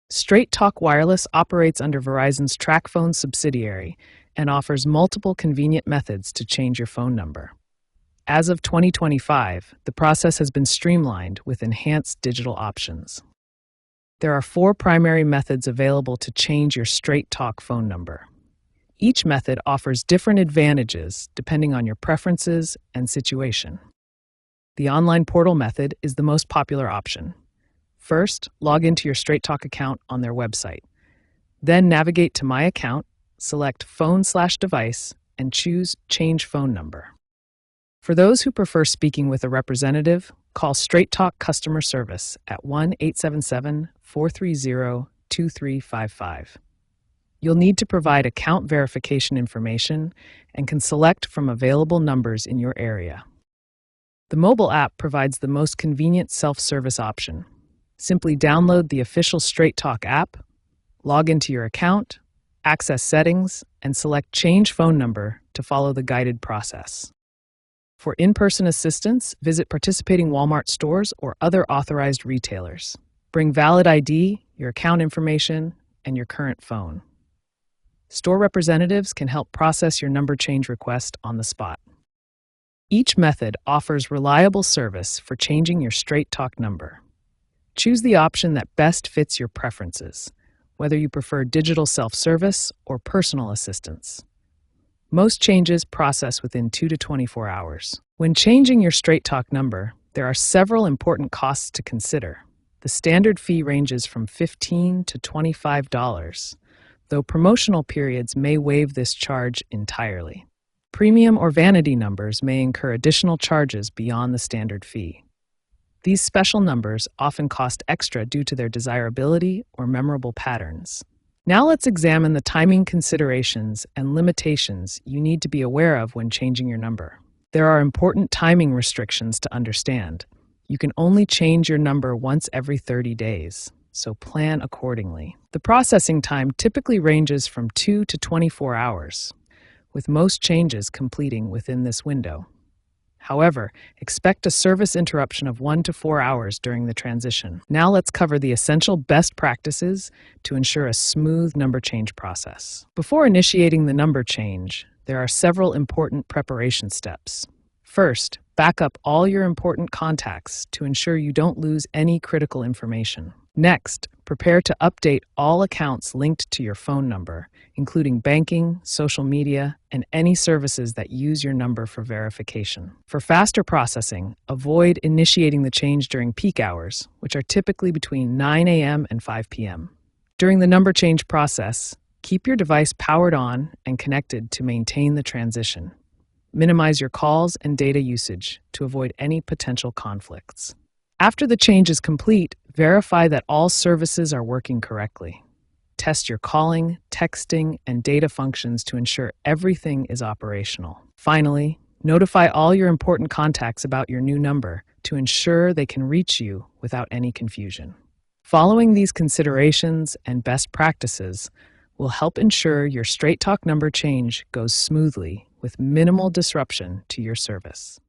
Straight Talk Wireless operates under Verizon's TracFone subsidiary and offers multiple convenient methods to change your phone number. As of 2025, the process has been streamlined with enhanced digital options. There are 4 primary methods available to change your Straight Talk phone number. Each method offers different advantages depending on your preferences and situation. The online portal method is the most popular option. First, log into your Straight Talk account on their website. Then navigate to My Account, select Phone/Device, and choose Change Phone Number. For those who prefer speaking with a representative, call Straight Talk customer service at 1-877-430-2355. You'll need to provide account verification information and can select from available numbers in your area. The mobile app provides the most convenient self-service option. Simply download the official Straight Talk app, log into your account, access settings, and select Change Phone Number to follow the guided process. For in-person assistance, visit participating Walmart stores or other authorized retailers. Bring valid ID, your account information, and your current phone. Store representatives can help process your number change request on the spot. Each method offers reliable service for changing your Straight Talk number. Choose the option that best fits your preferences, whether you prefer digital self-service or personal assistance. Most changes process within 2 to 24 hours. When changing your Straight Talk number, there are several important costs to consider. The standard fee ranges from $15 to $25, though promotional periods may waive this charge entirely. Premium or vanity numbers may incur additional charges beyond the standard fee. These special numbers often cost extra due to their desirability or memorable patterns. Now let's examine the timing considerations and limitations you need to be aware of when changing your number. There are important timing restrictions to understand. You can only change your number once every 30 days, so plan accordingly. The processing time typically ranges from 2 to 24 hours, with most changes completing within this window. However, expect a service interruption of 1 to 4 hours during the transition. Now let's cover the essential best practices to ensure a smooth number change process. Before initiating the number change, there are several important preparation steps. First, back up all your important contacts to ensure you don't lose any critical information. Next, prepare to update all accounts linked to your phone number, including banking, social media, and any services that use your number for verification. For faster processing, avoid initiating the change during peak hours, which are typically between 9 a.m. and 5 p.m. During the number change process, keep your device powered on and connected to maintain the transition. Minimize your calls and data usage to avoid any potential conflicts. After the change is complete, verify that all services are working correctly. Test your calling, texting, and data functions to ensure everything is operational. Finally, notify all your important contacts about your new number to ensure they can reach you without any confusion. Following these considerations and best practices will help ensure your Straight Talk number change goes smoothly with minimal disruption to your service.